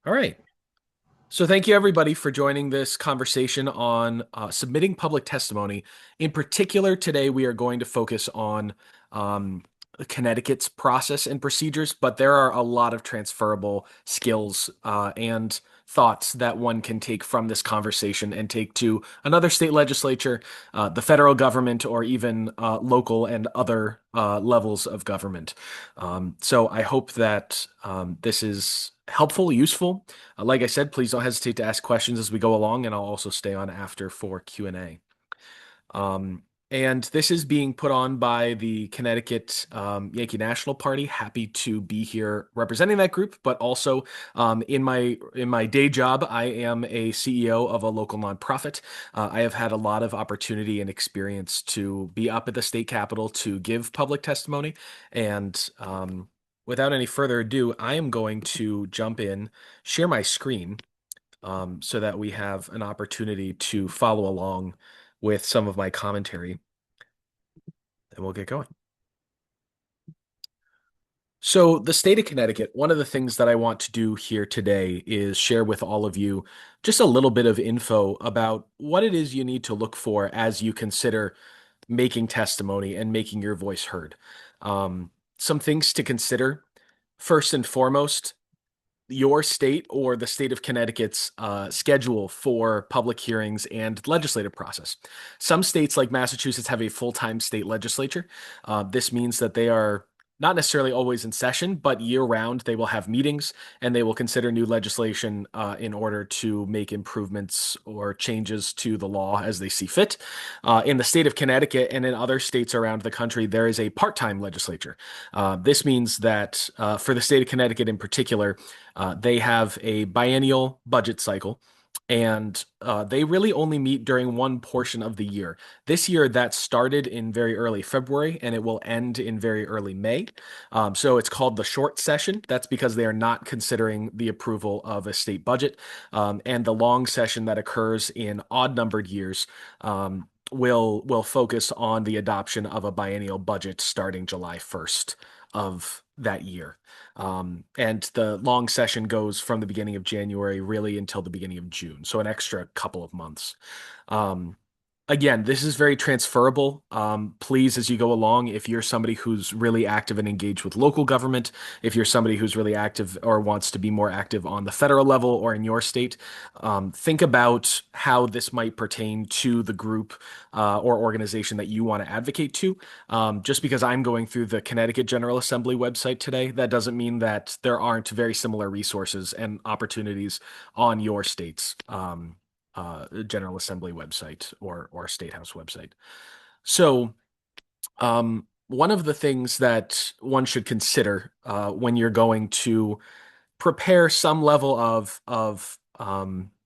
All right. So thank you everybody for joining this conversation on submitting public testimony. In particular, today we are going to focus on um, Connecticut's process and procedures, but there are a lot of transferable skills and thoughts that one can take from this conversation and take to another state legislature, the federal government, or even local and other levels of government. So I hope that this is helpful, useful. Like I said, please don't hesitate to ask questions as we go along, and I'll also stay on after for Q&A. Um, and this is being put on by the Connecticut Yankee National Party. Happy to be here representing that group, but also in my day job, I am a CEO of a local nonprofit. I have had a lot of opportunity and experience to be up at the state capitol to give public testimony, and without any further ado, I am going to jump in, share my screen, so that we have an opportunity to follow along with some of my commentary, and we'll get going. So, the state of Connecticut, one of the things that I want to do here today is share with all of you just a little bit of info about what it is you need to look for as you consider making testimony and making your voice heard. Some things to consider. First and foremost, your state or the state of Connecticut's schedule for public hearings and legislative process. Some states, like Massachusetts, have a full-time state legislature. This means that they are not necessarily always in session, but year-round they will have meetings and they will consider new legislation in order to make improvements or changes to the law as they see fit. In the state of Connecticut and in other states around the country, there is a part-time legislature. This means that for the state of Connecticut in particular, they have a biennial budget cycle, and they really only meet during one portion of the year. This year, that started in very early February and it will end in very early May. So it's called the short session. That's because they are not considering the approval of a state budget. And the long session that occurs in odd numbered years will focus on the adoption of a biennial budget starting July 1st of that year. And the long session goes from the beginning of January really until the beginning of June, so an extra couple of months. Um, Again, this is very transferable. Please, as you go along, if you're somebody who's really active and engaged with local government, if you're somebody who's really active or wants to be more active on the federal level or in your state, think about how this might pertain to the group or organization that you want to advocate to. Just because I'm going through the Connecticut General Assembly website today, that doesn't mean that there aren't very similar resources and opportunities on your state's General Assembly website or State House website. So, one of the things that one should consider when you're going to prepare some level of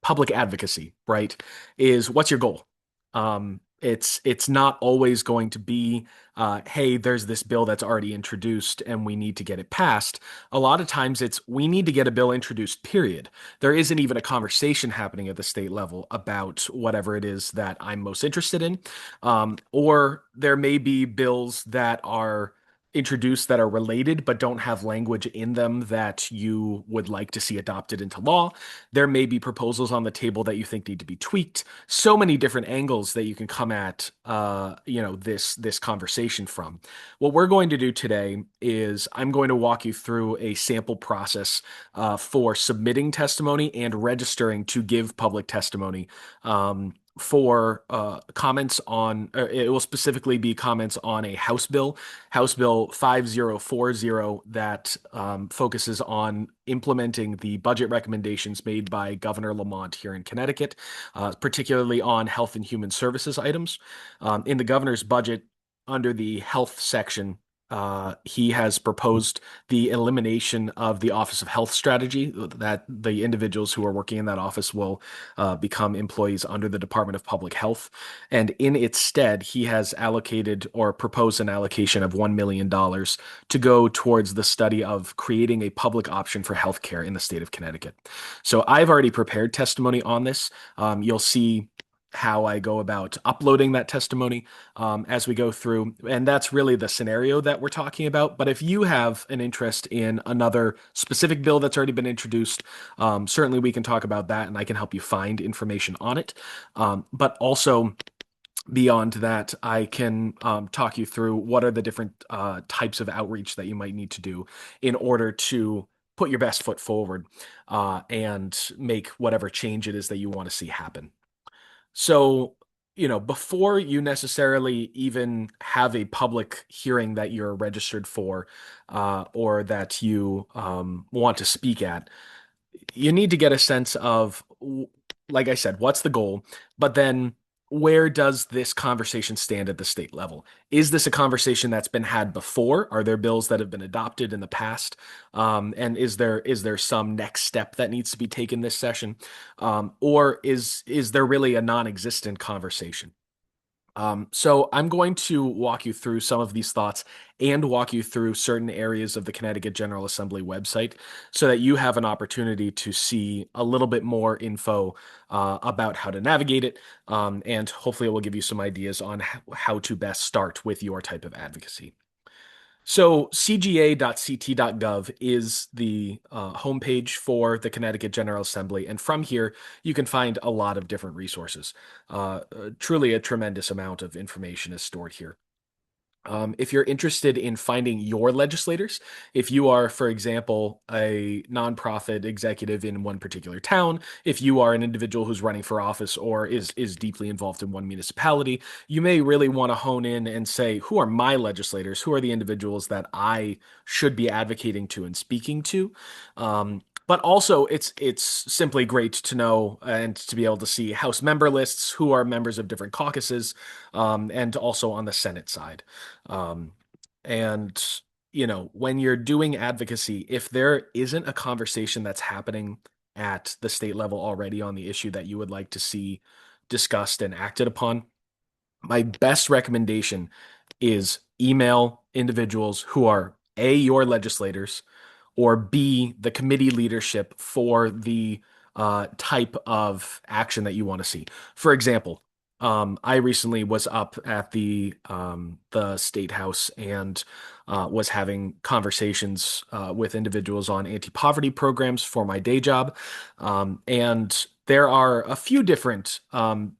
public advocacy, right, is what's your goal? It's not always going to be, hey, there's this bill that's already introduced and we need to get it passed. A lot of times it's we need to get a bill introduced, period. There isn't even a conversation happening at the state level about whatever it is that I'm most interested in. Or there may be bills that are introduced that are related but don't have language in them that you would like to see adopted into law. There may be proposals on the table that you think need to be tweaked. So many different angles that you can come at this conversation from. What we're going to do today is I'm going to walk you through a sample process for submitting testimony and registering to give public testimony. For comments on, it will specifically be comments on a House bill, House Bill 5040, that focuses on implementing the budget recommendations made by Governor Lamont here in Connecticut, particularly on health and human services items. In the governor's budget, under the health section, he has proposed the elimination of the Office of Health Strategy, that the individuals who are working in that office will become employees under the Department of Public Health. And in its stead, he has allocated or proposed an allocation of $1 million to go towards the study of creating a public option for healthcare in the state of Connecticut. So I've already prepared testimony on this. You'll see how I go about uploading that testimony as we go through. And that's really the scenario that we're talking about. But if you have an interest in another specific bill that's already been introduced, certainly we can talk about that and I can help you find information on it. But also, beyond that, I can talk you through what are the different types of outreach that you might need to do in order to put your best foot forward and make whatever change it is that you want to see happen. So, before you necessarily even have a public hearing that you're registered for or that you want to speak at, you need to get a sense of, like I said, what's the goal, but then where does this conversation stand at the state level? Is this a conversation that's been had before? Are there bills that have been adopted in the past? And is there some next step that needs to be taken this session? Or is there really a non-existent conversation? So I'm going to walk you through some of these thoughts and walk you through certain areas of the Connecticut General Assembly website so that you have an opportunity to see a little bit more info about how to navigate it. And hopefully it will give you some ideas on how to best start with your type of advocacy. So cga.ct.gov is the homepage for the Connecticut General Assembly, and from here you can find a lot of different resources. Truly, a tremendous amount of information is stored here. If you're interested in finding your legislators, if you are, for example, a nonprofit executive in one particular town, if you are an individual who's running for office or is deeply involved in one municipality, you may really want to hone in and say, who are my legislators? Who are the individuals that I should be advocating to and speaking to? But also, it's simply great to know and to be able to see House member lists, who are members of different caucuses, and also on the Senate side. Um, and, when you're doing advocacy, if there isn't a conversation that's happening at the state level already on the issue that you would like to see discussed and acted upon, my best recommendation is email individuals who are A, your legislators, or B, the committee leadership for the type of action that you want to see. For example, I recently was up at the state house and was having conversations with individuals on anti-poverty programs for my day job, and there are a few different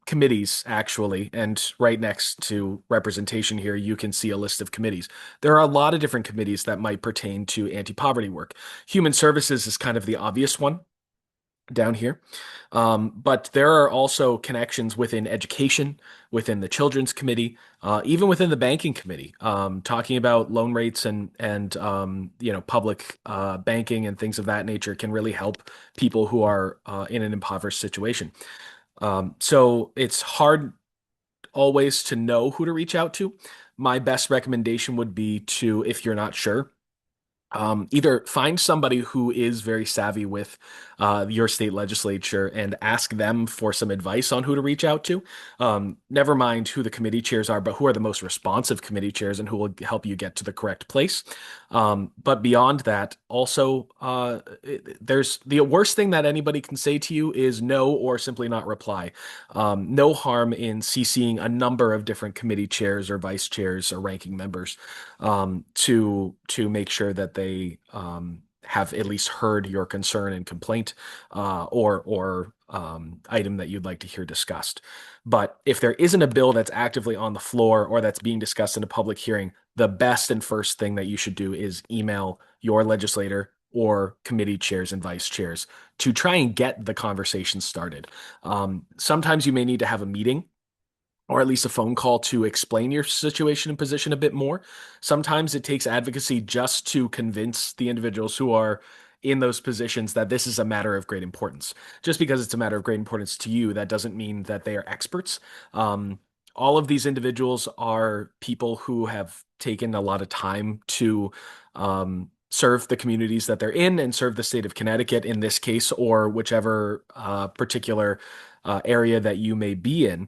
committees actually, and right next to representation here, you can see a list of committees. There are a lot of different committees that might pertain to anti-poverty work. Human Services is kind of the obvious one down here. But there are also connections within education, within the Children's Committee, even within the Banking Committee, talking about loan rates and public banking and things of that nature can really help people who are in an impoverished situation. So it's hard always to know who to reach out to. My best recommendation would be to, if you're not sure, either find somebody who is very savvy with your state legislature and ask them for some advice on who to reach out to. Never mind who the committee chairs are, but who are the most responsive committee chairs and who will help you get to the correct place. But beyond that, also, there's the worst thing that anybody can say to you is no or simply not reply. No harm in CCing a number of different committee chairs or vice chairs or ranking members to make sure that they have at least heard your concern and complaint or item that you'd like to hear discussed. But if there isn't a bill that's actively on the floor or that's being discussed in a public hearing, the best and first thing that you should do is email your legislator or committee chairs and vice chairs to try and get the conversation started. Sometimes you may need to have a meeting or at least a phone call to explain your situation and position a bit more. Sometimes it takes advocacy just to convince the individuals who are in those positions that this is a matter of great importance. Just because it's a matter of great importance to you, that doesn't mean that they are experts. All of these individuals are people who have taken a lot of time to serve the communities that they're in and serve the state of Connecticut in this case, or whichever particular area that you may be in.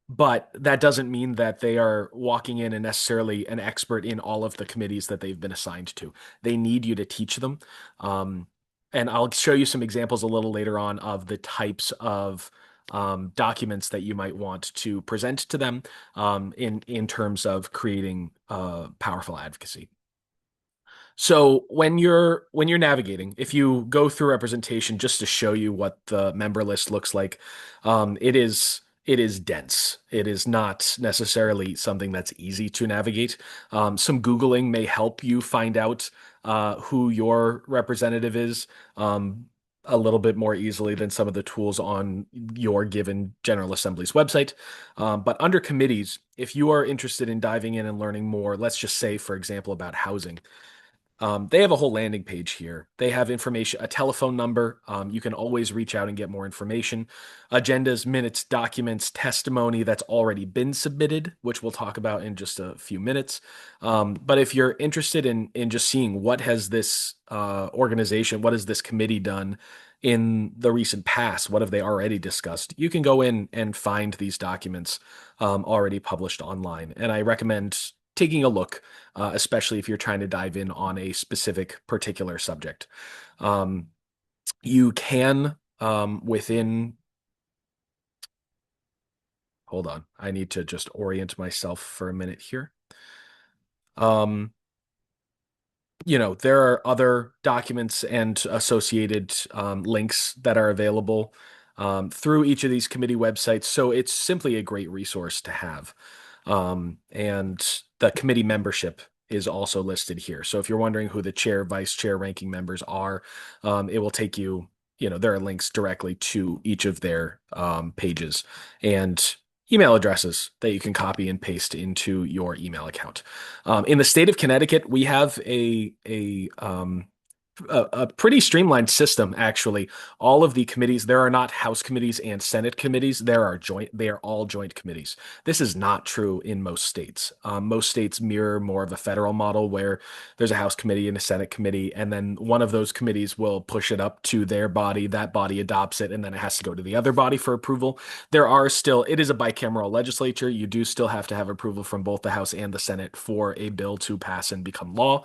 But that doesn't mean that they are walking in and necessarily an expert in all of the committees that they've been assigned to. They need you to teach them. Um, and I'll show you some examples a little later on of the types of documents that you might want to present to them in terms of creating powerful advocacy. So when you're navigating, if you go through representation just to show you what the member list looks like, it is dense. It is not necessarily something that's easy to navigate. Some Googling may help you find out who your representative is a little bit more easily than some of the tools on your given General Assembly's website. But under committees, if you are interested in diving in and learning more, let's just say, for example, about housing. They have a whole landing page here. They have information, a telephone number. You can always reach out and get more information. Agendas, minutes, documents, testimony that's already been submitted, which we'll talk about in just a few minutes. But if you're interested in just seeing what has this organization, what has this committee done in the recent past, what have they already discussed, you can go in and find these documents already published online. And I recommend taking a look, especially if you're trying to dive in on a specific particular subject. You can within, hold on, I need to just orient myself for a minute here. Um, there are other documents and associated links that are available through each of these committee websites. So it's simply a great resource to have. And the committee membership is also listed here. So if you're wondering who the chair, vice chair, ranking members are, it will take you, there are links directly to each of their pages and email addresses that you can copy and paste into your email account. In the state of Connecticut, we have a pretty streamlined system, actually. All of the committees, there are not House committees and Senate committees. They are all joint committees. This is not true in most states. Most states mirror more of a federal model where there's a House committee and a Senate committee, and then one of those committees will push it up to their body. That body adopts it, and then it has to go to the other body for approval. It is a bicameral legislature. You do still have to have approval from both the House and the Senate for a bill to pass and become law.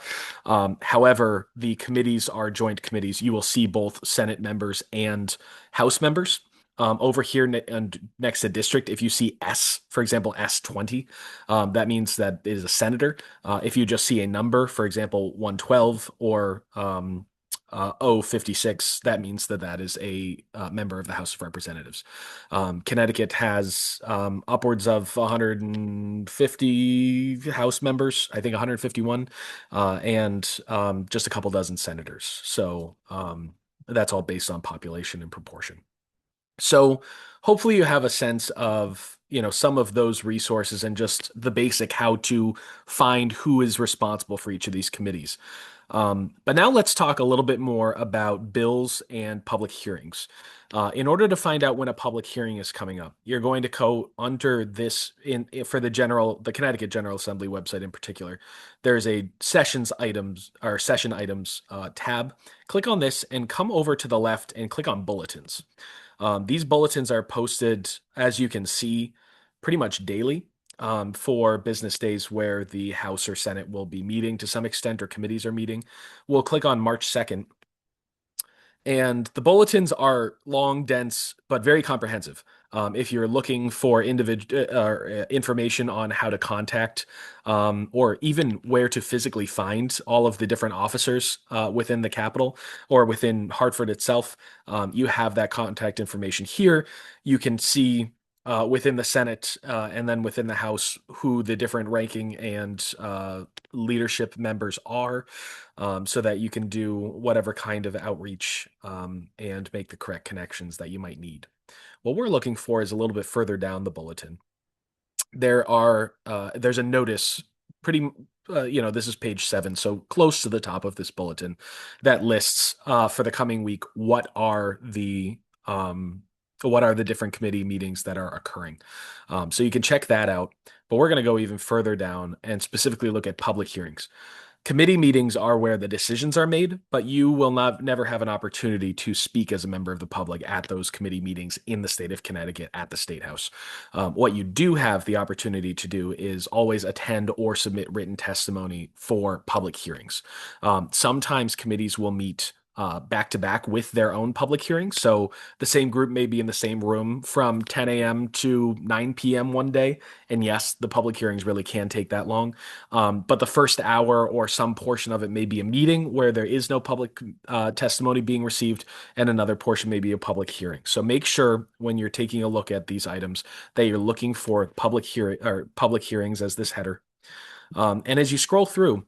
However, the committees are joint committees. You will see both Senate members and House members. Over here next to district, if you see S, for example, S20, that means that it is a senator. If you just see a number, for example, 112 or 056, that means that is a member of the House of Representatives. Connecticut has upwards of 150 House members, I think 151, and just a couple dozen senators. So that's all based on population and proportion. So hopefully you have a sense of, some of those resources and just the basic how to find who is responsible for each of these committees. But now let's talk a little bit more about bills and public hearings. In order to find out when a public hearing is coming up, you're going to go under this for the Connecticut General Assembly website in particular. There's a session items tab. Click on this and come over to the left and click on bulletins. These bulletins are posted, as you can see, pretty much daily for business days where the House or Senate will be meeting to some extent or committees are meeting. We'll click on March 2nd. And the bulletins are long, dense, but very comprehensive. If you're looking for information on how to contact or even where to physically find all of the different officers within the Capitol or within Hartford itself, you have that contact information here. You can see within the Senate and then within the House who the different ranking and leadership members are, so that you can do whatever kind of outreach and make the correct connections that you might need. What we're looking for is a little bit further down the bulletin. There's a notice, this is page 7, so close to the top of this bulletin, that lists for the coming week what are the different committee meetings that are occurring. So you can check that out, but we're going to go even further down and specifically look at public hearings. Committee meetings are where the decisions are made, but you will never have an opportunity to speak as a member of the public at those committee meetings in the state of Connecticut at the State House. What you do have the opportunity to do is always attend or submit written testimony for public hearings. Sometimes committees will meet back to back with their own public hearings. So the same group may be in the same room from 10 a.m. to 9 p.m. one day. And yes, the public hearings really can take that long. But the first hour or some portion of it may be a meeting where there is no public testimony being received, and another portion may be a public hearing. So make sure when you're taking a look at these items that you're looking for public hearing or public hearings as this header. And as you scroll through,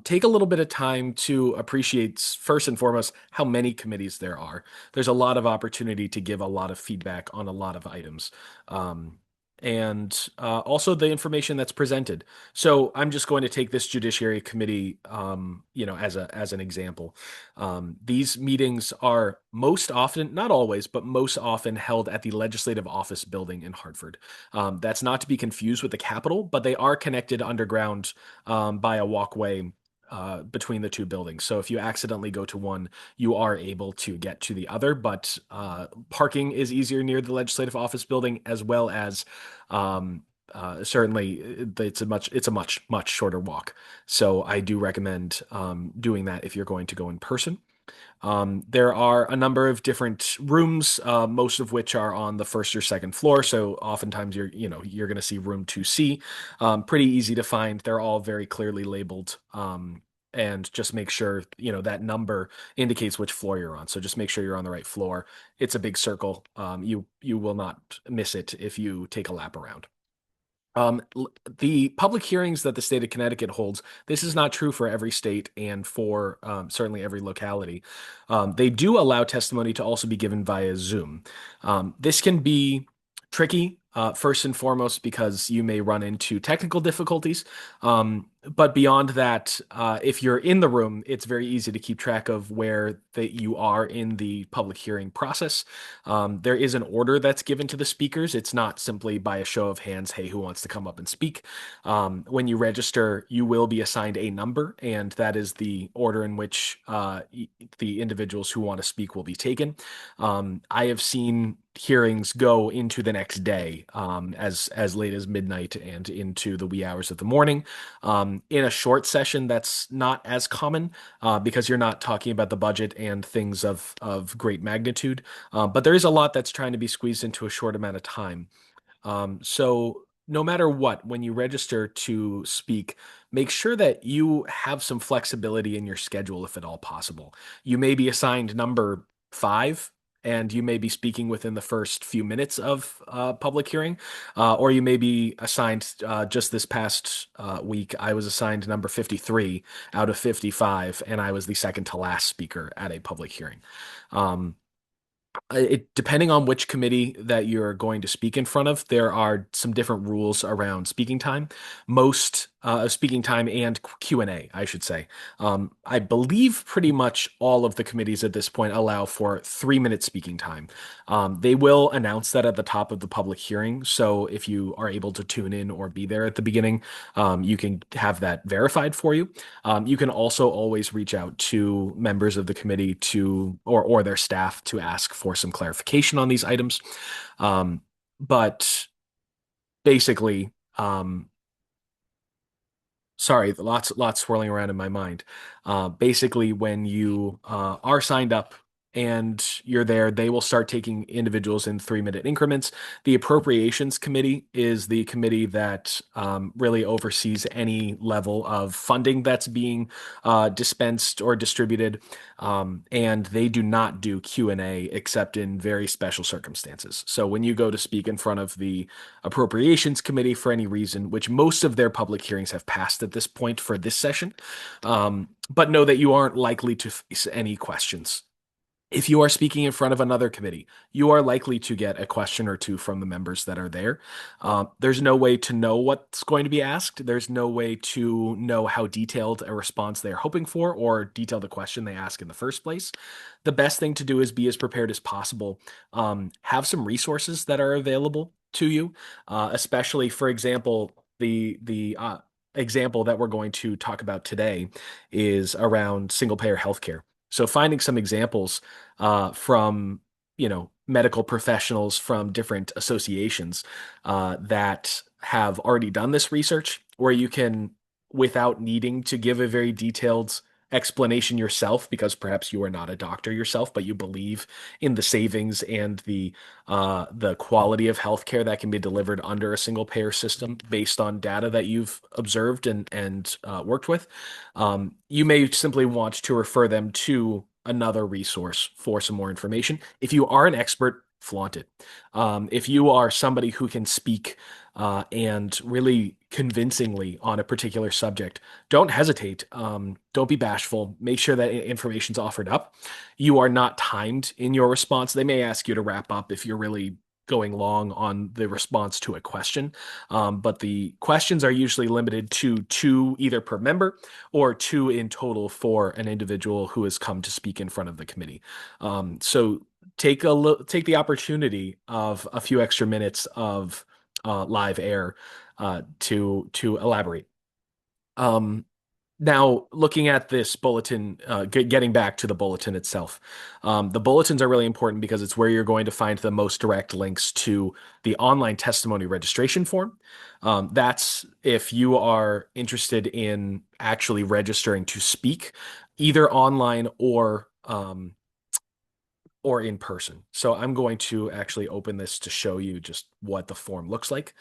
take a little bit of time to appreciate, first and foremost, how many committees there are. There's a lot of opportunity to give a lot of feedback on a lot of items. And also the information that's presented. So I'm just going to take this Judiciary Committee, as an example. These meetings are most often, not always, but most often held at the Legislative Office Building in Hartford. That's not to be confused with the Capitol, but they are connected underground by a walkway between the two buildings. So if you accidentally go to one, you are able to get to the other, but parking is easier near the Legislative Office Building, as well as certainly it's a much shorter walk. So I do recommend doing that if you're going to go in person. There are a number of different rooms, most of which are on the first or second floor. So oftentimes you're going to see room 2C. Pretty easy to find. They're all very clearly labeled. And just make sure, that number indicates which floor you're on. So just make sure you're on the right floor. It's a big circle. You will not miss it if you take a lap around. The public hearings that the state of Connecticut holds, this is not true for every state and for certainly every locality. They do allow testimony to also be given via Zoom. This can be tricky, first and foremost, because you may run into technical difficulties. But beyond that, if you're in the room, it's very easy to keep track of where that you are in the public hearing process. There is an order that's given to the speakers. It's not simply by a show of hands, hey, who wants to come up and speak? When you register, you will be assigned a number, and that is the order in which the individuals who want to speak will be taken. I have seen hearings go into the next day, as late as midnight and into the wee hours of the morning. In a short session, that's not as common because you're not talking about the budget and things of great magnitude. But there is a lot that's trying to be squeezed into a short amount of time. So no matter what, when you register to speak, make sure that you have some flexibility in your schedule if at all possible. You may be assigned number 5, and you may be speaking within the first few minutes of public hearing, or you may be assigned just this past week. I was assigned number 53 out of 55, and I was the second to last speaker at a public hearing. Depending on which committee that you're going to speak in front of, there are some different rules around speaking time. Most speaking time and Q&A, I should say. I believe pretty much all of the committees at this point allow for 3-minute speaking time. They will announce that at the top of the public hearing. So if you are able to tune in or be there at the beginning, you can have that verified for you. You can also always reach out to members of the committee or their staff to ask for some clarification on these items. But basically, sorry, lots swirling around in my mind. Basically, when you are signed up and you're there, they will start taking individuals in 3-minute increments. The Appropriations Committee is the committee that really oversees any level of funding that's being dispensed or distributed, and they do not do Q&A except in very special circumstances. So when you go to speak in front of the Appropriations Committee for any reason, which most of their public hearings have passed at this point for this session, but know that you aren't likely to face any questions. If you are speaking in front of another committee, you are likely to get a question or two from the members that are there. There's no way to know what's going to be asked. There's no way to know how detailed a response they're hoping for or detailed a question they ask in the first place. The best thing to do is be as prepared as possible. Have some resources that are available to you, especially, for example, the example that we're going to talk about today is around single payer healthcare. So finding some examples from medical professionals from different associations that have already done this research, where you can, without needing to give a very detailed explanation yourself because perhaps you are not a doctor yourself, but you believe in the savings and the quality of healthcare that can be delivered under a single payer system based on data that you've observed and worked with, you may simply want to refer them to another resource for some more information. If you are an expert, flaunt it. If you are somebody who can speak and really convincingly on a particular subject, don't hesitate. Don't be bashful. Make sure that information's offered up. You are not timed in your response. They may ask you to wrap up if you're really going long on the response to a question. But the questions are usually limited to two either per member or two in total for an individual who has come to speak in front of the committee. So take the opportunity of a few extra minutes of live air to elaborate. Um, Now, looking at this bulletin, getting back to the bulletin itself, the bulletins are really important because it's where you're going to find the most direct links to the online testimony registration form. That's if you are interested in actually registering to speak, either online or in person. So I'm going to actually open this to show you just what the form looks like.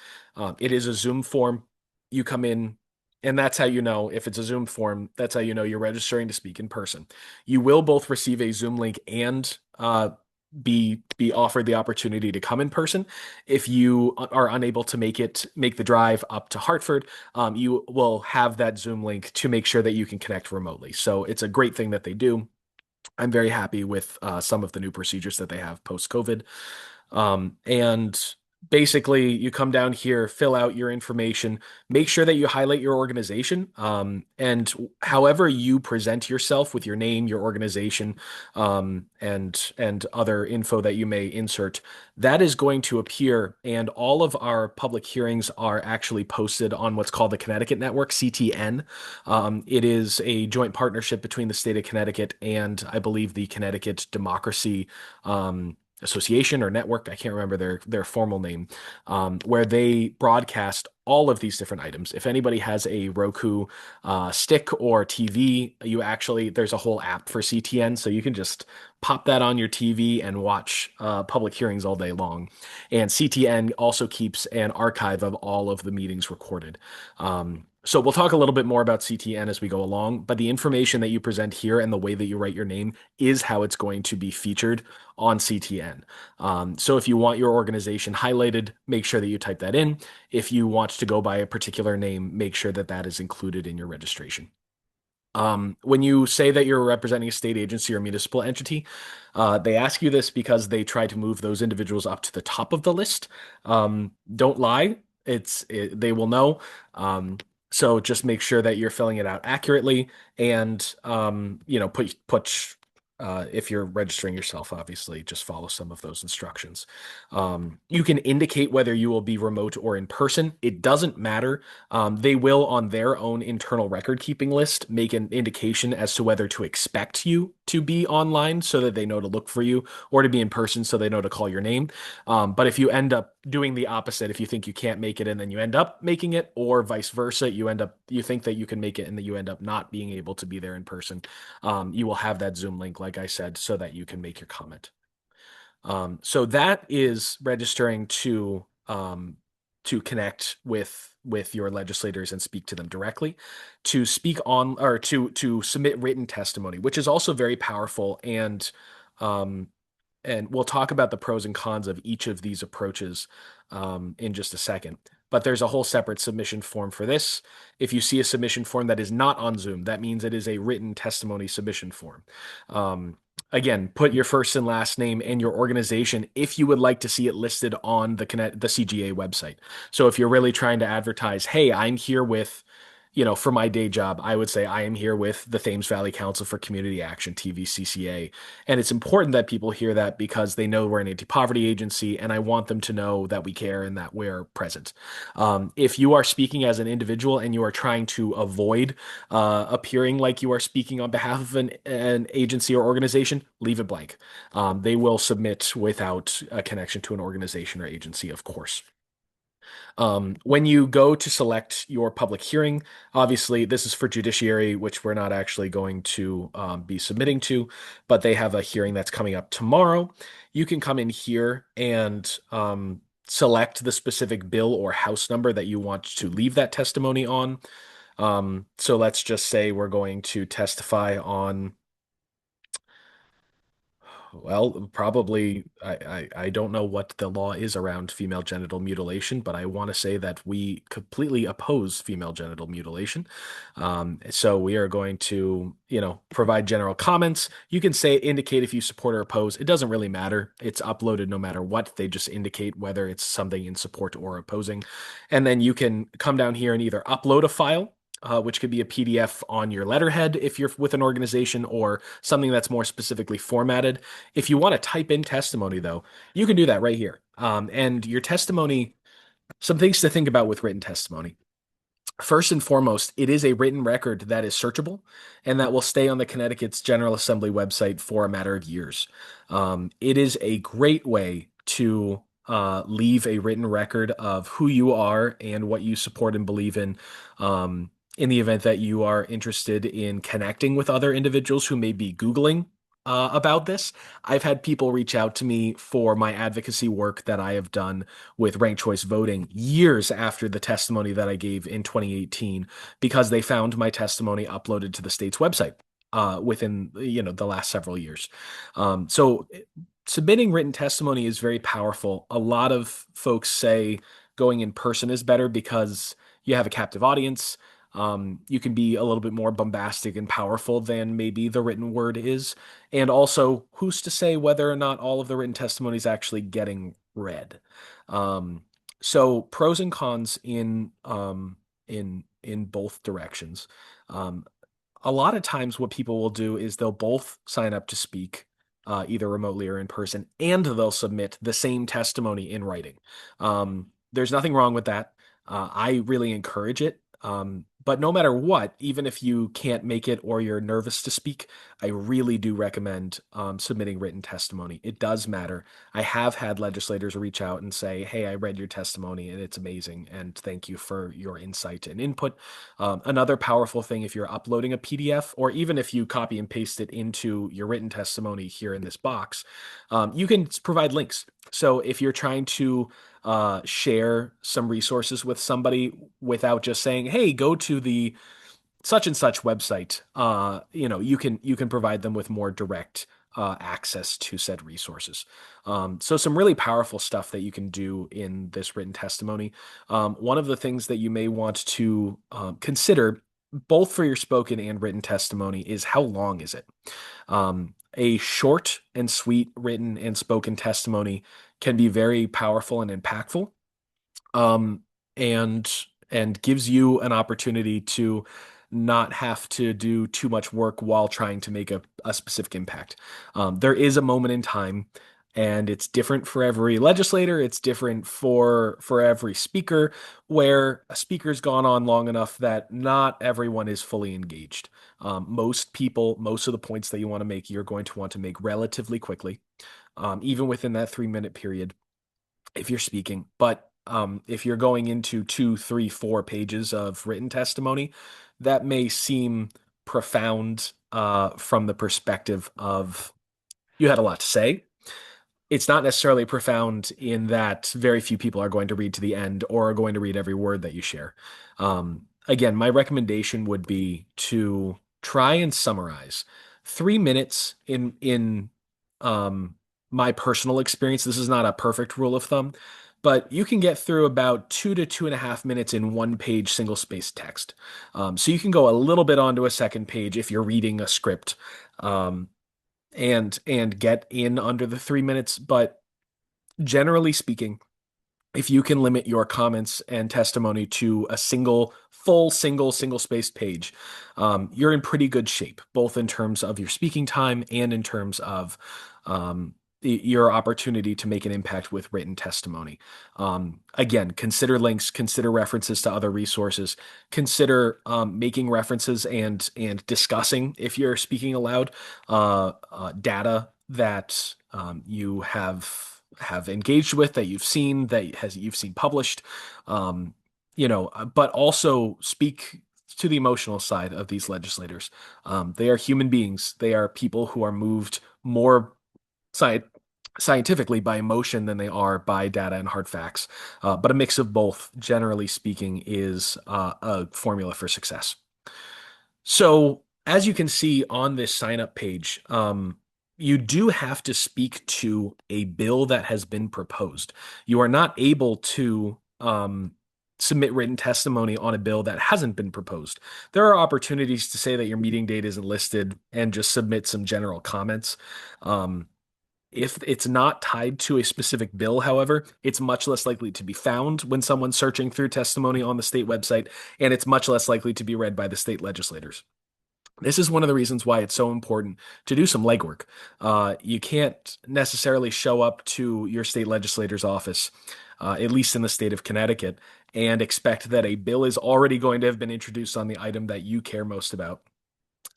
It is a Zoom form. You come in, and that's how you know if it's a Zoom form, that's how you know you're registering to speak in person. You will both receive a Zoom link and be offered the opportunity to come in person. If you are unable to make the drive up to Hartford, you will have that Zoom link to make sure that you can connect remotely. So it's a great thing that they do. I'm very happy with some of the new procedures that they have post COVID. And basically, you come down here, fill out your information, make sure that you highlight your organization, and however you present yourself with your name, your organization, and other info that you may insert, that is going to appear. And all of our public hearings are actually posted on what's called the Connecticut Network, CTN. It is a joint partnership between the state of Connecticut and I believe the Connecticut Democracy Association or network. I can't remember their formal name, where they broadcast all of these different items. If anybody has a Roku stick or TV, there's a whole app for CTN, so you can just pop that on your TV and watch public hearings all day long. And CTN also keeps an archive of all of the meetings recorded. So we'll talk a little bit more about CTN as we go along, but the information that you present here and the way that you write your name is how it's going to be featured on CTN. So if you want your organization highlighted, make sure that you type that in. If you want to go by a particular name, make sure that that is included in your registration. When you say that you're representing a state agency or municipal entity, they ask you this because they try to move those individuals up to the top of the list. Don't lie. They will know. So just make sure that you're filling it out accurately and put if you're registering yourself, obviously, just follow some of those instructions. You can indicate whether you will be remote or in person. It doesn't matter. They will, on their own internal record keeping list, make an indication as to whether to expect you to be online so that they know to look for you, or to be in person so they know to call your name. But if you end up doing the opposite, if you think you can't make it and then you end up making it, or vice versa, you think that you can make it and that you end up not being able to be there in person, you will have that Zoom link, like I said, so that you can make your comment. So that is registering to connect with your legislators and speak to them directly, to speak on or to submit written testimony, which is also very powerful. And we'll talk about the pros and cons of each of these approaches in just a second. But there's a whole separate submission form for this. If you see a submission form that is not on Zoom, that means it is a written testimony submission form. Again, put your first and last name and your organization if you would like to see it listed on the CGA website. So if you're really trying to advertise, hey, I'm here with, for my day job, I would say I am here with the Thames Valley Council for Community Action, TVCCA. And it's important that people hear that because they know we're an anti-poverty agency, and I want them to know that we care and that we're present. If you are speaking as an individual and you are trying to avoid appearing like you are speaking on behalf of an agency or organization, leave it blank. They will submit without a connection to an organization or agency, of course. When you go to select your public hearing, obviously this is for judiciary, which we're not actually going to be submitting to, but they have a hearing that's coming up tomorrow. You can come in here and select the specific bill or house number that you want to leave that testimony on. So let's just say we're going to testify on, well, probably, I don't know what the law is around female genital mutilation, but I want to say that we completely oppose female genital mutilation. So we are going to, provide general comments. You can say, indicate if you support or oppose. It doesn't really matter. It's uploaded no matter what. They just indicate whether it's something in support or opposing. And then you can come down here and either upload a file, which could be a PDF on your letterhead if you're with an organization, or something that's more specifically formatted. If you want to type in testimony, though, you can do that right here. And your testimony, some things to think about with written testimony. First and foremost, it is a written record that is searchable and that will stay on the Connecticut's General Assembly website for a matter of years. It is a great way to leave a written record of who you are and what you support and believe in the event that you are interested in connecting with other individuals who may be Googling about this. I've had people reach out to me for my advocacy work that I have done with ranked choice voting years after the testimony that I gave in 2018, because they found my testimony uploaded to the state's website within the last several years. So submitting written testimony is very powerful. A lot of folks say going in person is better because you have a captive audience. You can be a little bit more bombastic and powerful than maybe the written word is. And also, who's to say whether or not all of the written testimony is actually getting read? Um, so pros and cons in both directions. Um, a lot of times, what people will do is they'll both sign up to speak. Either remotely or in person, and they'll submit the same testimony in writing. There's nothing wrong with that. I really encourage it. But no matter what, even if you can't make it or you're nervous to speak, I really do recommend submitting written testimony. It does matter. I have had legislators reach out and say, "Hey, I read your testimony and it's amazing, and thank you for your insight and input." Another powerful thing, if you're uploading a PDF, or even if you copy and paste it into your written testimony here in this box, you can provide links. So if you're trying to share some resources with somebody without just saying, "Hey, go to the such and such website," you can provide them with more direct access to said resources. So some really powerful stuff that you can do in this written testimony. One of the things that you may want to consider, both for your spoken and written testimony, is how long is it? A short and sweet written and spoken testimony can be very powerful and impactful, um, and and gives you an opportunity to not have to do too much work while trying to make a specific impact. There is a moment in time, and it's different for every legislator. It's different for every speaker, where a speaker's gone on long enough that not everyone is fully engaged. Most people, most of the points that you want to make, you're going to want to make relatively quickly, even within that 3 minute period if you're speaking. But if you're going into two, three, 4 pages of written testimony, that may seem profound from the perspective of you had a lot to say. It's not necessarily profound in that very few people are going to read to the end or are going to read every word that you share. Again, my recommendation would be to try and summarize 3 minutes in um, my personal experience. This is not a perfect rule of thumb, but you can get through about 2 to 2.5 minutes in one page single spaced text. So you can go a little bit onto a second page if you're reading a script. Um, and get in under the 3 minutes. But generally speaking, if you can limit your comments and testimony to a single spaced page, you're in pretty good shape, both in terms of your speaking time and in terms of your opportunity to make an impact with written testimony. Again, consider links, consider references to other resources, consider making references and discussing, if you're speaking aloud, data that you have have engaged with, that you've seen published, um, but also speak to the emotional side of these legislators. They are human beings. They are people who are moved more sci scientifically by emotion than they are by data and hard facts. But a mix of both, generally speaking, is a formula for success. So, as you can see on this sign up page, you do have to speak to a bill that has been proposed. You are not able to submit written testimony on a bill that hasn't been proposed. There are opportunities to say that your meeting date isn't listed and just submit some general comments. Um, if it's not tied to a specific bill, however, it's much less likely to be found when someone's searching through testimony on the state website, and it's much less likely to be read by the state legislators. This is one of the reasons why it's so important to do some legwork. You can't necessarily show up to your state legislator's office, at least in the state of Connecticut, and expect that a bill is already going to have been introduced on the item that you care most about.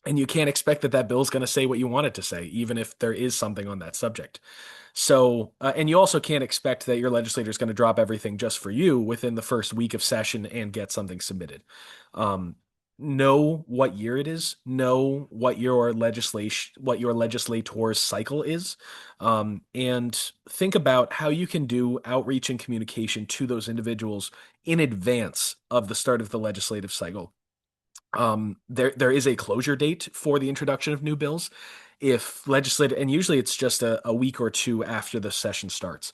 And you can't expect that that bill is going to say what you want it to say, even if there is something on that subject. So, and you also can't expect that your legislator is going to drop everything just for you within the first week of session and get something submitted. Um, know what year it is, know what your legislator's cycle is, and think about how you can do outreach and communication to those individuals in advance of the start of the legislative cycle. There is a closure date for the introduction of new bills. If legislative, and usually it's just a week or two after the session starts.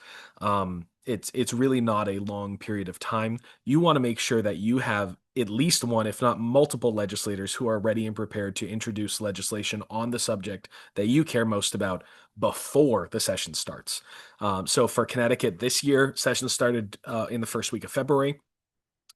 It's really not a long period of time. You want to make sure that you have at least one, if not multiple legislators who are ready and prepared to introduce legislation on the subject that you care most about before the session starts. So for Connecticut this year, session started in the first week of February.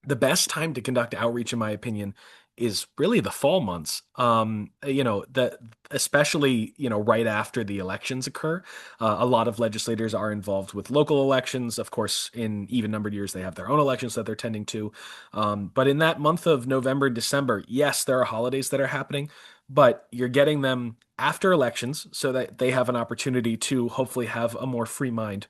The best time to conduct outreach, in my opinion, is really the fall months. That especially, right after the elections occur. A lot of legislators are involved with local elections. Of course, in even numbered years, they have their own elections that they're tending to. But in that month of November and December, yes, there are holidays that are happening, but you're getting them after elections so that they have an opportunity to hopefully have a more free mind,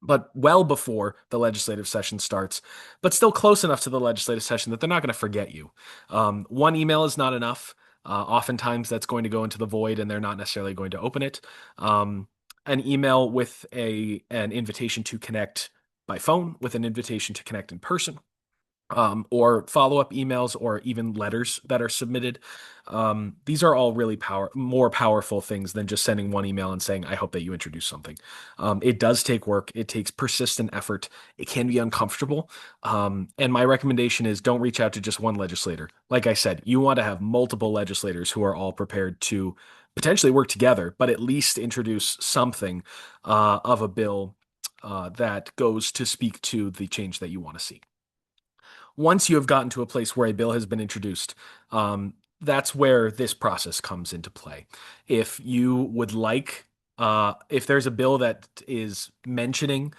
but well before the legislative session starts, but still close enough to the legislative session that they're not going to forget you. One email is not enough. Oftentimes, that's going to go into the void, and they're not necessarily going to open it. Um, an email with an invitation to connect by phone, with an invitation to connect in person, or follow-up emails, or even letters that are submitted. These are all really more powerful things than just sending one email and saying, I hope that you introduce something. It does take work. It takes persistent effort. It can be uncomfortable. And my recommendation is don't reach out to just one legislator. Like I said, you want to have multiple legislators who are all prepared to potentially work together, but at least introduce something of a bill that goes to speak to the change that you want to see. Once you have gotten to a place where a bill has been introduced, that's where this process comes into play. If you would like, if there's a bill that is mentioning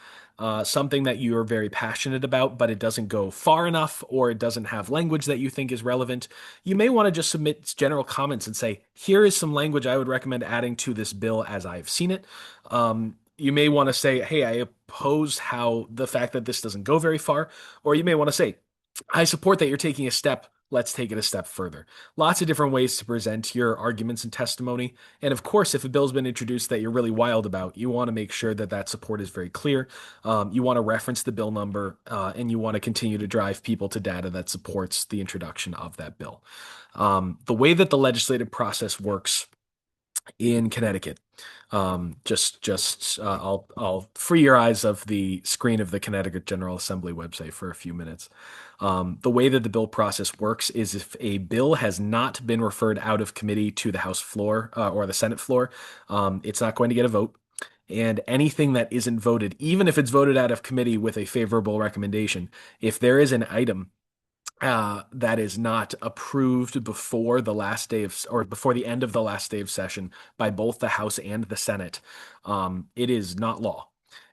something that you are very passionate about, but it doesn't go far enough, or it doesn't have language that you think is relevant, you may want to just submit general comments and say, here is some language I would recommend adding to this bill as I've seen it. You may want to say, hey, I oppose how the fact that this doesn't go very far. Or you may want to say, I support that you're taking a step. Let's take it a step further. Lots of different ways to present your arguments and testimony. And of course, if a bill's been introduced that you're really wild about, you want to make sure that that support is very clear. You want to reference the bill number, and you want to continue to drive people to data that supports the introduction of that bill. The way that the legislative process works in Connecticut. I'll free your eyes of the screen of the Connecticut General Assembly website for a few minutes. The way that the bill process works is if a bill has not been referred out of committee to the House floor or the Senate floor, it's not going to get a vote. And anything that isn't voted, even if it's voted out of committee with a favorable recommendation, if there is an item that is not approved before the last day of, or before the end of the last day of session by both the House and the Senate, it is not law,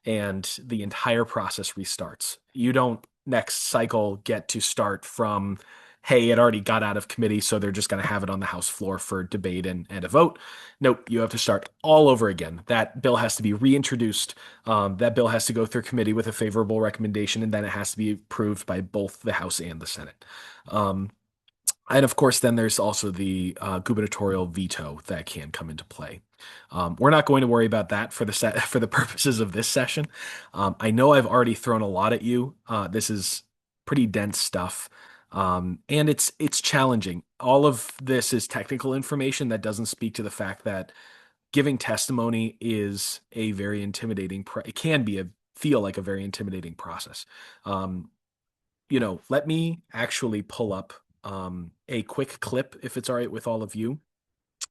and the entire process restarts. You don't next cycle get to start from hey, it already got out of committee, so they're just going to have it on the House floor for debate and a vote. Nope, you have to start all over again. That bill has to be reintroduced. That bill has to go through committee with a favorable recommendation, and then it has to be approved by both the House and the Senate. Um, and of course, then there's also the gubernatorial veto that can come into play. We're not going to worry about that for the for the purposes of this session. I know I've already thrown a lot at you. This is pretty dense stuff, and it's challenging. All of this is technical information that doesn't speak to the fact that giving testimony is a very intimidating. It can be a feel like a very intimidating process. Um, let me actually pull up a quick clip, if it's all right with all of you,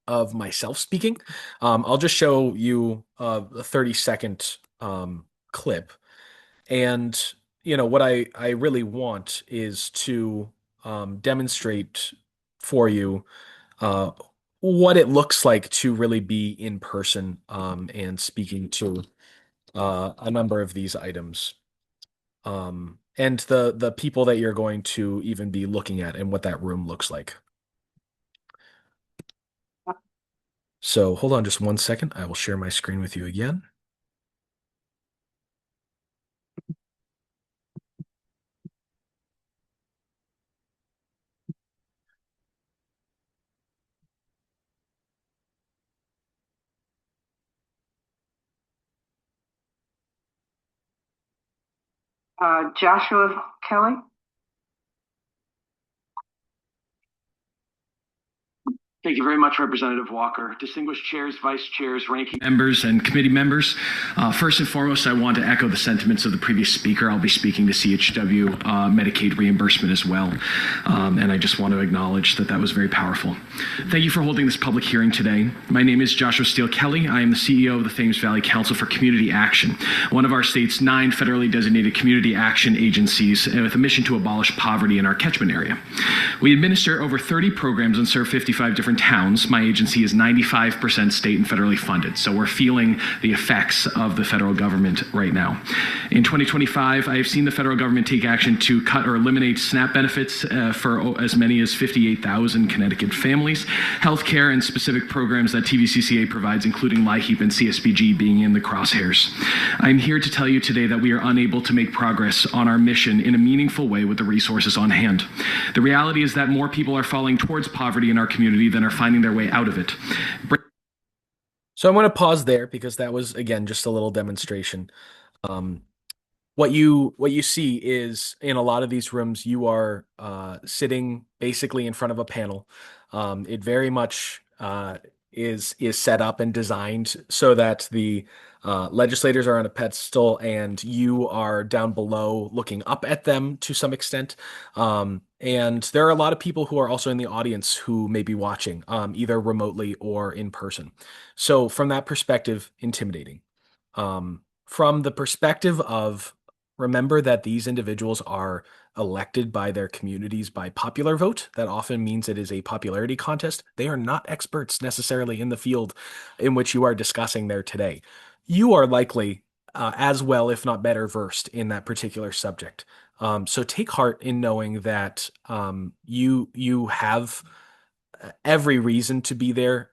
of myself speaking. I'll just show you a 30-second clip. And, what I really want is to demonstrate for you uh, what it looks like to really be in person and speaking to a number of these items and the people that you're going to even be looking at and what that room looks like. So hold on just one second. I will share my screen with you again. Joshua Kelly. Thank you very much, Representative Walker. Distinguished chairs, vice chairs, ranking members, and committee members. First and foremost, I want to echo the sentiments of the previous speaker. I'll be speaking to CHW Medicaid reimbursement as well. And I just want to acknowledge that was very powerful. Thank you for holding this public hearing today. My name is Joshua Steele Kelly. I am the CEO of the Thames Valley Council for Community Action, one of our state's 9 federally designated community action agencies with a mission to abolish poverty in our catchment area. We administer over 30 programs and serve 55 different towns. My agency is 95% state and federally funded, so we're feeling the effects of the federal government right now. In 2025, I have seen the federal government take action to cut or eliminate SNAP benefits for as many as 58,000 Connecticut families, healthcare and specific programs that TVCCA provides, including LIHEAP and CSBG being in the crosshairs. I'm here to tell you today that we are unable to make progress on our mission in a meaningful way with the resources on hand. The reality is that more people are falling towards poverty in our community than are finding their way out of it. So I'm going to pause there because that was, again, just a little demonstration. Um, what you see is in a lot of these rooms, you are sitting basically in front of a panel. It very much is set up and designed so that the legislators are on a pedestal and you are down below looking up at them to some extent. And there are a lot of people who are also in the audience who may be watching, either remotely or in person. So from that perspective, intimidating. From the perspective of remember that these individuals are elected by their communities by popular vote. That often means it is a popularity contest. They are not experts necessarily in the field in which you are discussing there today. You are likely as well, if not better, versed in that particular subject. So take heart in knowing that you have every reason to be there.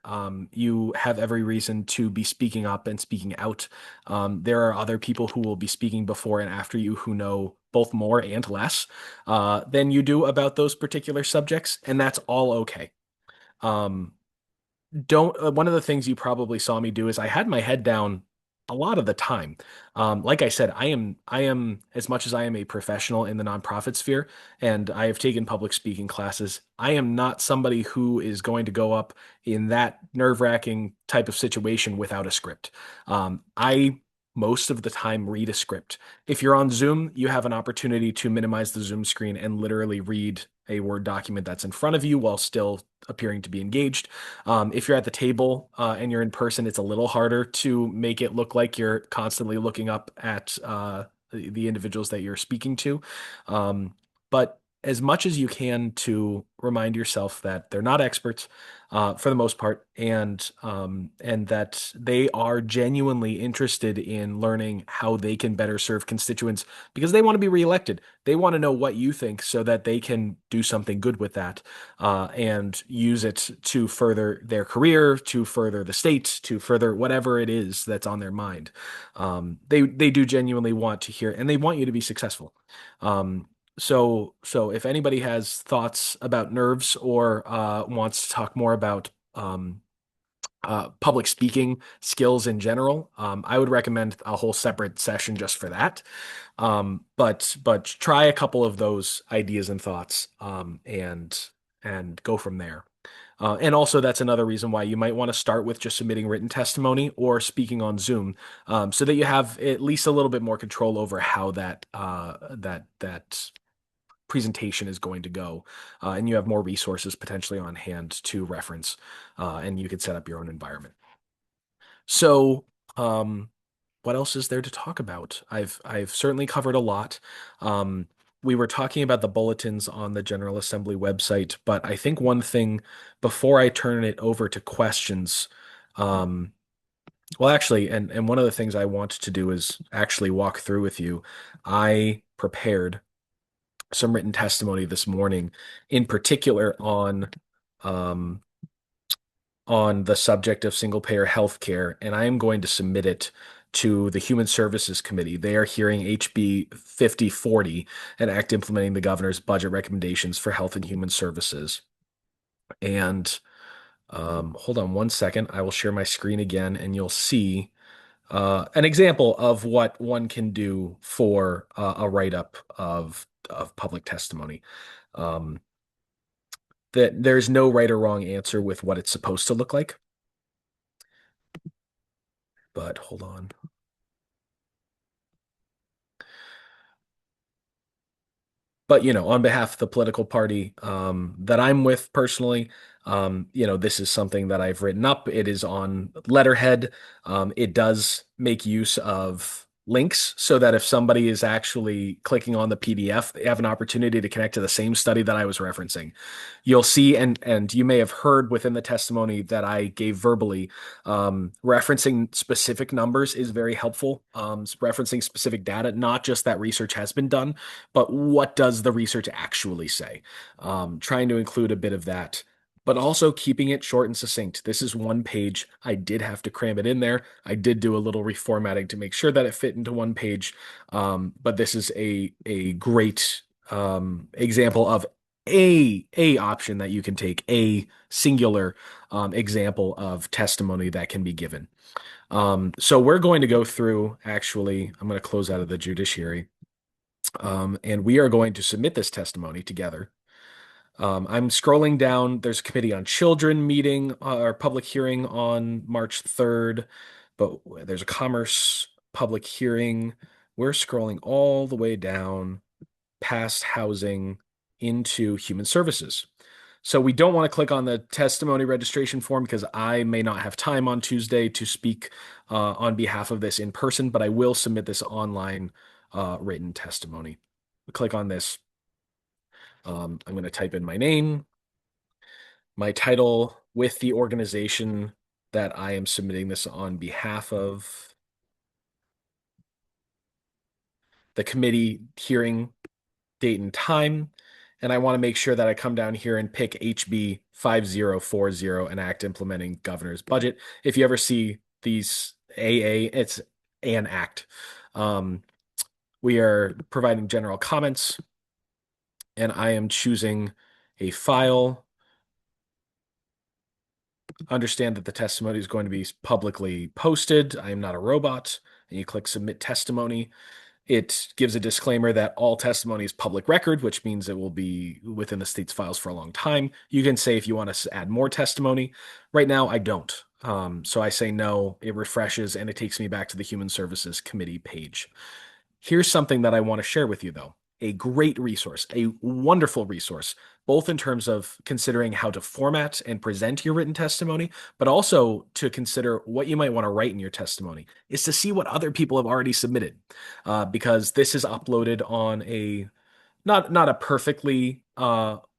You have every reason to be speaking up and speaking out. There are other people who will be speaking before and after you who know both more and less than you do about those particular subjects, and that's all okay. Um, don't One of the things you probably saw me do is I had my head down a lot of the time. Like I said, I am as much as I am a professional in the nonprofit sphere and I have taken public speaking classes. I am not somebody who is going to go up in that nerve-wracking type of situation without a script. I most of the time read a script. If you're on Zoom, you have an opportunity to minimize the Zoom screen and literally read a Word document that's in front of you while still appearing to be engaged. If you're at the table and you're in person, it's a little harder to make it look like you're constantly looking up at the individuals that you're speaking to. But as much as you can to remind yourself that they're not experts for the most part, and that they are genuinely interested in learning how they can better serve constituents because they want to be reelected. They want to know what you think so that they can do something good with that and use it to further their career, to further the state, to further whatever it is that's on their mind. They do genuinely want to hear, and they want you to be successful. Um, so if anybody has thoughts about nerves or wants to talk more about public speaking skills in general, I would recommend a whole separate session just for that. But try a couple of those ideas and thoughts, and go from there. And also, that's another reason why you might want to start with just submitting written testimony or speaking on Zoom, so that you have at least a little bit more control over how that presentation is going to go, and you have more resources potentially on hand to reference, and you could set up your own environment. So, what else is there to talk about? I've certainly covered a lot. Um, we were talking about the bulletins on the General Assembly website, but I think one thing before I turn it over to questions, um, well, actually, and one of the things I want to do is actually walk through with you. I prepared some written testimony this morning, in particular um, on the subject of single payer healthcare, and I am going to submit it to the Human Services Committee. They are hearing HB 5040, an act implementing the governor's budget recommendations for health and human services. And hold on one second. I will share my screen again, and you'll see an example of what one can do for a write-up of public testimony. Um, that there's no right or wrong answer with what it's supposed to look like. But hold on. But on behalf of the political party that I'm with personally, this is something that I've written up. It is on letterhead. It does make use of links so that if somebody is actually clicking on the PDF, they have an opportunity to connect to the same study that I was referencing. You'll see, and you may have heard within the testimony that I gave verbally, referencing specific numbers is very helpful. Referencing specific data, not just that research has been done, but what does the research actually say? Trying to include a bit of that, but also keeping it short and succinct. This is one page. I did have to cram it in there. I did do a little reformatting to make sure that it fit into one page. But this is a great example of a option that you can take, a singular example of testimony that can be given. So we're going to go through, actually, I'm going to close out of the judiciary. And we are going to submit this testimony together. I'm scrolling down. There's a Committee on Children meeting or public hearing on March 3rd, but there's a Commerce public hearing. We're scrolling all the way down past housing into Human Services. So we don't want to click on the testimony registration form because I may not have time on Tuesday to speak on behalf of this in person, but I will submit this online written testimony. Click on this. I'm going to type in my name, my title with the organization that I am submitting this on behalf of, the committee hearing date and time, and I want to make sure that I come down here and pick HB 5040, an act implementing governor's budget. If you ever see these AA, it's an act. We are providing general comments, and I am choosing a file. Understand that the testimony is going to be publicly posted. I am not a robot. And you click submit testimony. It gives a disclaimer that all testimony is public record, which means it will be within the state's files for a long time. You can say if you want to add more testimony. Right now, I don't. So I say no, it refreshes, and it takes me back to the Human Services Committee page. Here's something that I want to share with you, though. A great resource, a wonderful resource, both in terms of considering how to format and present your written testimony, but also to consider what you might want to write in your testimony, is to see what other people have already submitted. Because this is uploaded on a not a perfectly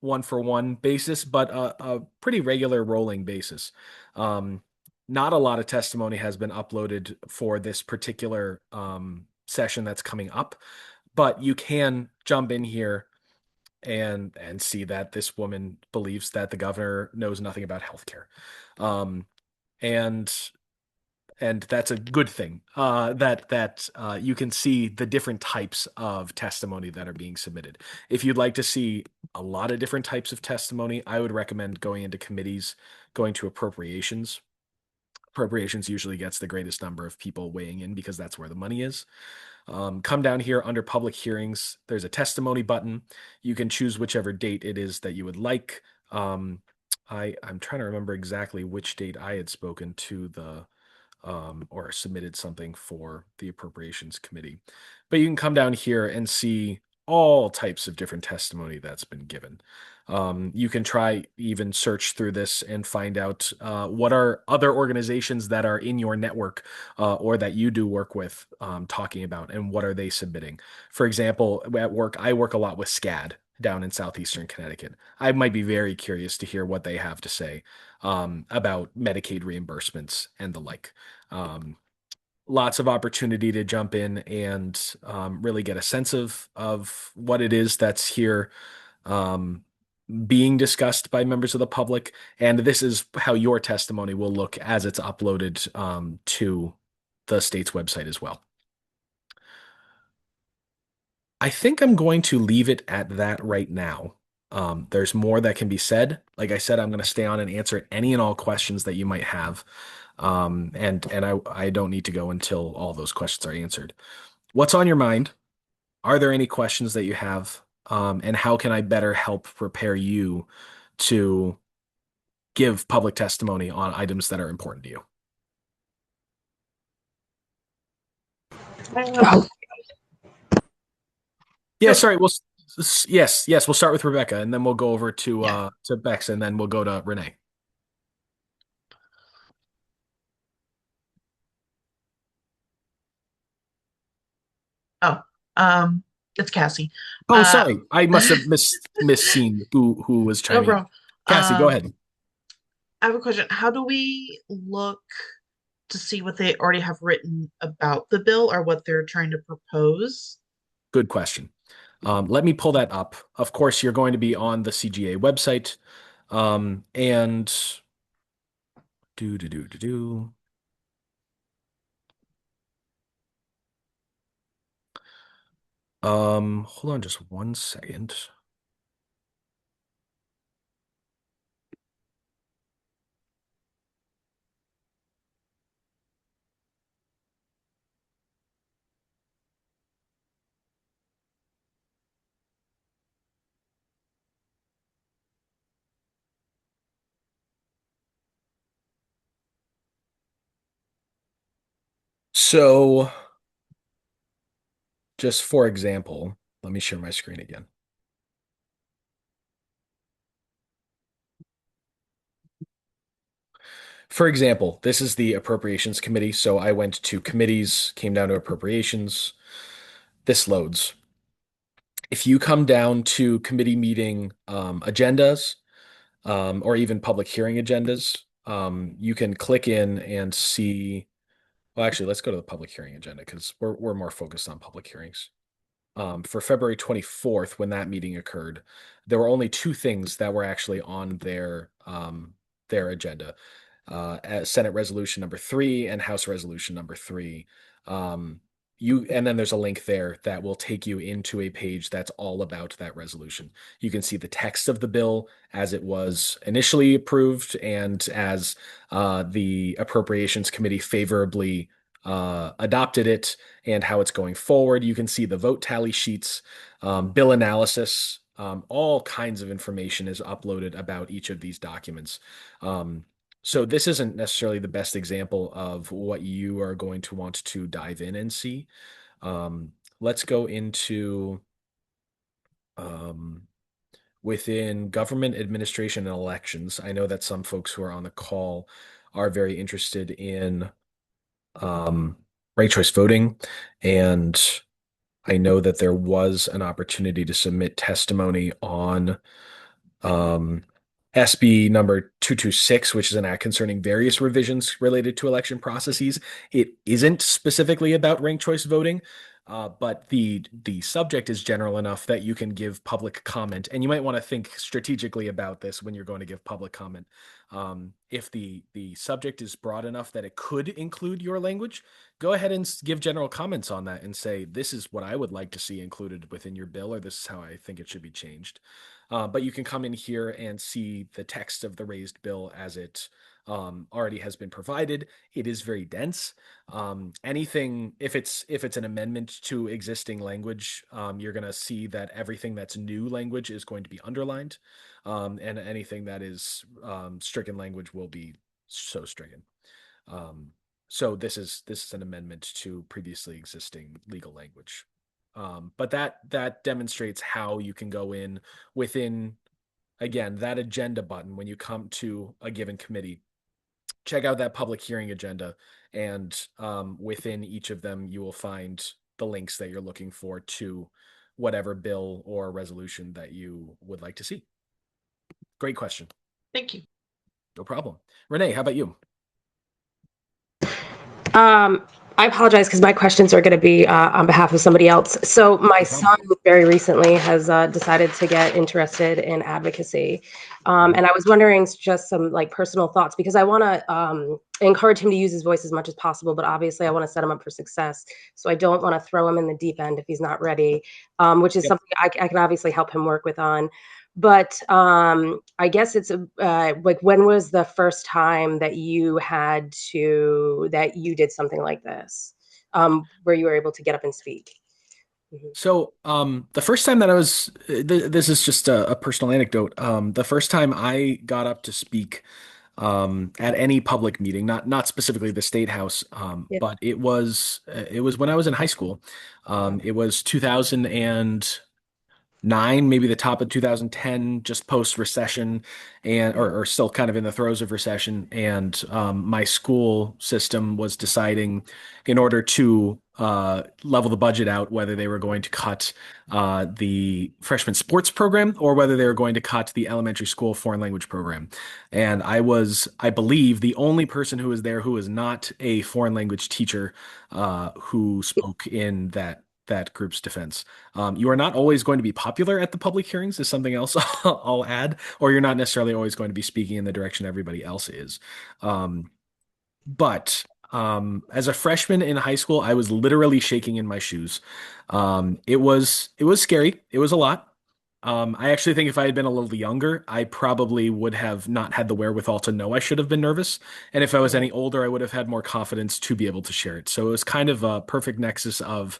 one for one basis, but a pretty regular rolling basis. Um, Not a lot of testimony has been uploaded for this particular session that's coming up, but you can jump in here and see that this woman believes that the governor knows nothing about healthcare. Um, and and that's a good thing. That you can see the different types of testimony that are being submitted. If you'd like to see a lot of different types of testimony, I would recommend going into committees, going to appropriations. Appropriations usually gets the greatest number of people weighing in because that's where the money is. Come down here under public hearings. There's a testimony button. You can choose whichever date it is that you would like. I'm trying to remember exactly which date I had spoken to the or submitted something for the appropriations committee. But you can come down here and see all types of different testimony that's been given. You can try even search through this and find out what are other organizations that are in your network or that you do work with talking about, and what are they submitting. For example, at work, I work a lot with SCAD down in southeastern Connecticut. I might be very curious to hear what they have to say about Medicaid reimbursements and the like. Um, Lots of opportunity to jump in and really get a sense of what it is that's here um, being discussed by members of the public. And this is how your testimony will look as it's uploaded to the state's website as well. I think I'm going to leave it at that right now. There's more that can be said. Like I said, I'm going to stay on and answer any and all questions that you might have. And I don't need to go until all those questions are answered. What's on your mind? Are there any questions that you have? And how can I better help prepare you to give public testimony on items that are important to you? Yeah, So, sorry. Yes, we'll start with Rebecca, and then we'll go over yeah. to Bex, and then we'll go to Renee. Oh, um, it's Cassie. Oh, Uh, sorry. I must have misseen who was no chiming in. problem. Cassie, go Um, ahead. I have a question. How do we look to see what they already have written about the bill or what they're trying to propose? Good question. Let me pull that up. Of course, you're going to be on the CGA website. And do. Hold on just one second. So, just for example, let me share my screen again. For example, this is the Appropriations Committee. So I went to committees, came down to appropriations. This loads. If you come down to committee meeting agendas or even public hearing agendas, you can click in and see. Well, actually, let's go to the public hearing agenda because we're more focused on public hearings. For February 24th, when that meeting occurred, there were only two things that were actually on their agenda. Senate Resolution number 3 and House Resolution number 3. And then there's a link there that will take you into a page that's all about that resolution. You can see the text of the bill as it was initially approved and as the Appropriations Committee favorably adopted it and how it's going forward. You can see the vote tally sheets, bill analysis, all kinds of information is uploaded about each of these documents. So this isn't necessarily the best example of what you are going to want to dive in and see. Let's go into within government administration and elections. I know that some folks who are on the call are very interested in ranked choice voting and I know that there was an opportunity to submit testimony on um, SB number 226, which is an act concerning various revisions related to election processes. It isn't specifically about ranked choice voting, but the subject is general enough that you can give public comment, and you might want to think strategically about this when you're going to give public comment. If the subject is broad enough that it could include your language, go ahead and give general comments on that and say, this is what I would like to see included within your bill, or this is how I think it should be changed. But you can come in here and see the text of the raised bill as it already has been provided. It is very dense. Anything, if it's an amendment to existing language, you're going to see that everything that's new language is going to be underlined, and anything that is stricken language will be so stricken. So this is an amendment to previously existing legal language. But that demonstrates how you can go in within, again, that agenda button when you come to a given committee. Check out that public hearing agenda, and within each of them, you will find the links that you're looking for to whatever bill or resolution that you would like to see. Great question. Thank you. No problem. Renee, how about you? I apologize because my questions are going to be on behalf of somebody else. So my son very recently has decided to get interested in advocacy. And I was wondering just some like personal thoughts, because I want to encourage him to use his voice as much as possible, but obviously I want to set him up for success. So I don't want to throw him in the deep end if he's not ready, which is something I can obviously help him work with on. But I guess it's like, when was the first time that you did something like this, where you were able to get up and speak? So, the first time that I was, this is just a personal anecdote. The first time I got up to speak, at any public meeting, not specifically the State House, Yeah. but it was when I was in high school. It was 2009, maybe the top of 2010, just post recession, and or still kind of in the throes of recession. And my school system was deciding, in order to level the budget out, whether they were going to cut the freshman sports program or whether they were going to cut the elementary school foreign language program. And I was, I believe, the only person who was there who was not a foreign language teacher who spoke in that group's defense. You are not always going to be popular at the public hearings, is something else I'll add, or you're not necessarily always going to be speaking in the direction everybody else is. But as a freshman in high school, I was literally shaking in my shoes. It was scary. It was a lot. I actually think if I had been a little younger, I probably would have not had the wherewithal to know I should have been nervous. And if I was any older, I would have had more confidence to be able to share it. So it was kind of a perfect nexus of,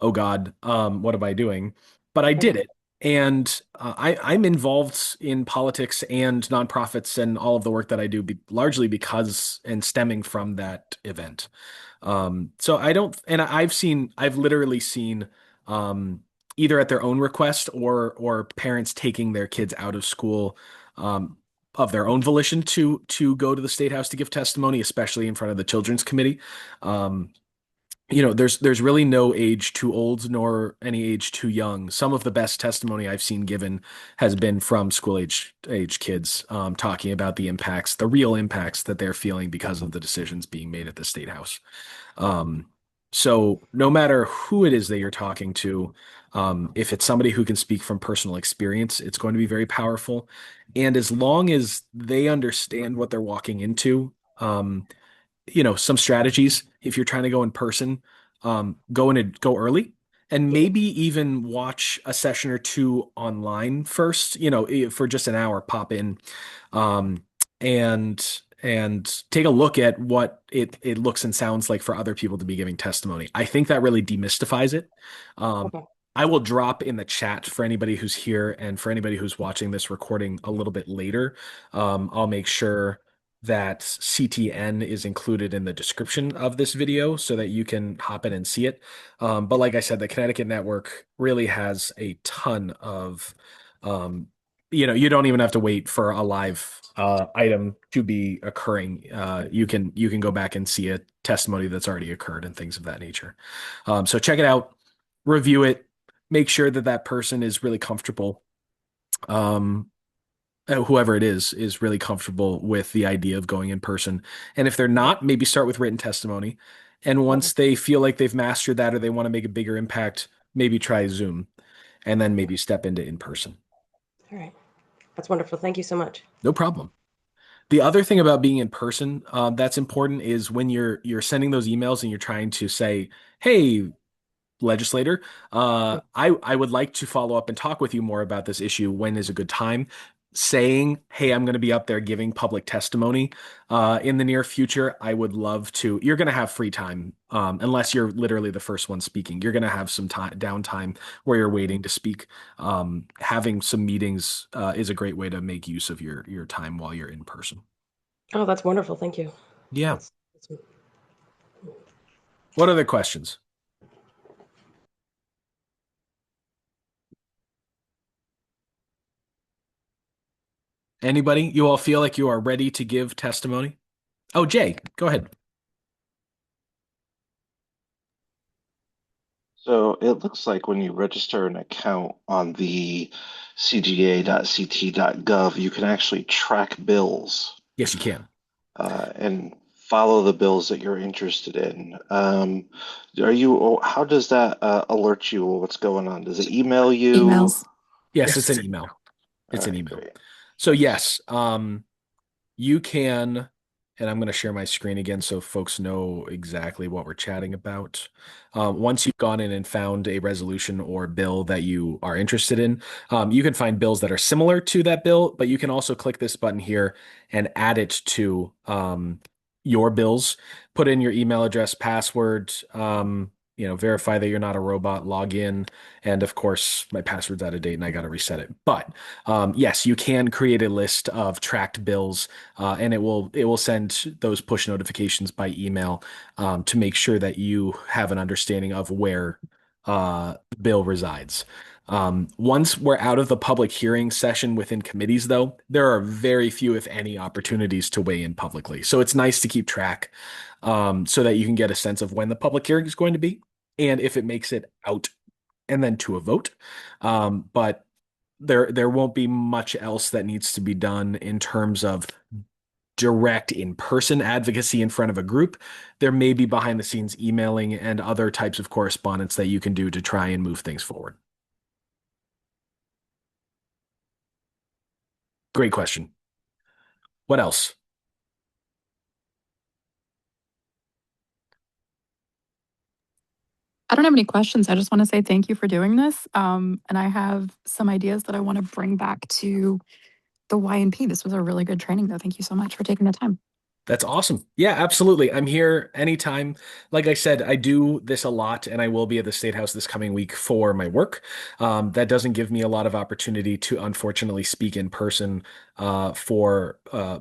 oh God, what am I doing? But I did it. And I'm involved in politics and nonprofits and all of the work that I do largely because and stemming from that event. So I don't, and I've literally seen, either at their own request or parents taking their kids out of school, of their own volition to go to the State House to give testimony, especially in front of the Children's Committee. There's really no age too old nor any age too young. Some of the best testimony I've seen given has been from school age kids, talking about the real impacts that they're feeling because of the decisions being made at the State House. So no matter who it is that you're talking to, if it's somebody who can speak from personal experience, it's going to be very powerful. And as long as they understand what they're walking into, some strategies, if you're trying to go in person, go early and maybe even watch a session or two online first, for just an hour, pop in, and take a look at what it looks and sounds like for other people to be giving testimony. I think that really demystifies it. Okay. I will drop in the chat for anybody who's here and for anybody who's watching this recording a little bit later. I'll make sure that CTN is included in the description of this video so that you can hop in and see it. But like I said, the Connecticut Network really has a ton of, you don't even have to wait for a live item to be occurring. You can go back and see a testimony that's already occurred and things of that nature. So check it out. review it, make sure that that person is really comfortable. Um, Whoever it is really comfortable with the idea of going in person. And if they're not, maybe start with written testimony. And Okay. once they feel like they've mastered that or they want to make a bigger impact, maybe try Zoom and then maybe step into in person. All right. That's wonderful. Thank you so much. No problem. The other thing about being in person, that's important is when you're sending those emails and you're trying to say, "Hey, legislator, I would like to follow up and talk with you more about this issue. When is a good time?" Saying, "Hey, I'm going to be up there giving public testimony in the near future. I would love to." You're going to have free time, unless you're literally the first one speaking. You're going to have some time downtime where you're waiting to speak. Having some meetings is a great way to make use of your time while you're in person. Oh, that's wonderful. Thank you. Yeah. That's- What other questions? Anybody? You all feel like you are ready to give testimony? Oh, Jay, go ahead. So it looks like when you register an account on the cga.ct.gov, you can actually track bills Yes, you can. and follow the bills that you're interested in. How does that alert you what's going on? Does it email you? Emails. Yes, it's an email. It's All an right, email. great. So yes, you can, and I'm going to share my screen again so folks know exactly what we're chatting about. Once you've gone in and found a resolution or bill that you are interested in, you can find bills that are similar to that bill, but you can also click this button here and add it to your bills. Put in your email address, password, verify that you're not a robot, log in, and of course, my password's out of date and I got to reset it. But yes, you can create a list of tracked bills, and it will send those push notifications by email to make sure that you have an understanding of where the bill resides. Once we're out of the public hearing session within committees, though, there are very few, if any, opportunities to weigh in publicly. So it's nice to keep track so that you can get a sense of when the public hearing is going to be and if it makes it out and then to a vote. But there won't be much else that needs to be done in terms of direct in-person advocacy in front of a group. There may be behind the scenes emailing and other types of correspondence that you can do to try and move things forward. Great question. What else? I don't have any questions. I just want to say thank you for doing this. And I have some ideas that I want to bring back to the YNP. This was a really good training, though. Thank you so much for taking the time. That's awesome. Yeah, absolutely. I'm here anytime. Like I said, I do this a lot and I will be at the State House this coming week for my work. That doesn't give me a lot of opportunity to unfortunately speak in person for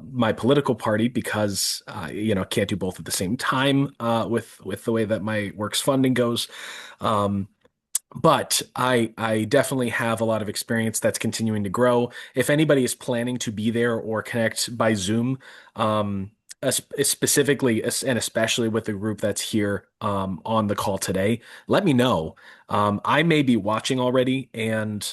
my political party because can't do both at the same time with the way that my work's funding goes. But I definitely have a lot of experience that's continuing to grow. If anybody is planning to be there or connect by Zoom, specifically and especially with the group that's here on the call today, let me know. I may be watching already, and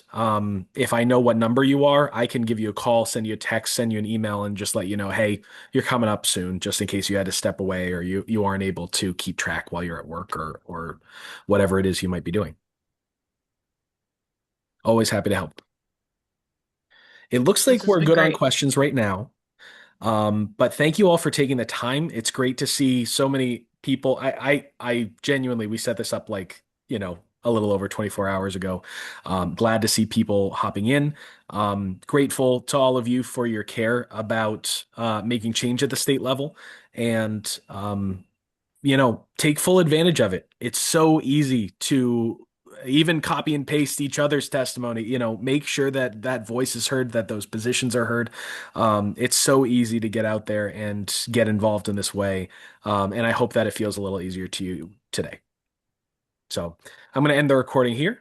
if I know what number you are, I can give you a call, send you a text, send you an email, and just let you know, hey, you're coming up soon, just in case you had to step away or you aren't able to keep track while you're at work or whatever it is you might be doing. Always happy to help. It looks This like has we're been good on great. questions right now. But thank you all for taking the time. It's great to see so many people. I genuinely, we set this up like, a little over 24 hours ago. Glad to see people hopping in. Grateful to all of you for your care about making change at the state level and take full advantage of it. It's so easy to even copy and paste each other's testimony, make sure that that voice is heard, that those positions are heard. It's so easy to get out there and get involved in this way. And I hope that it feels a little easier to you today. So I'm going to end the recording here.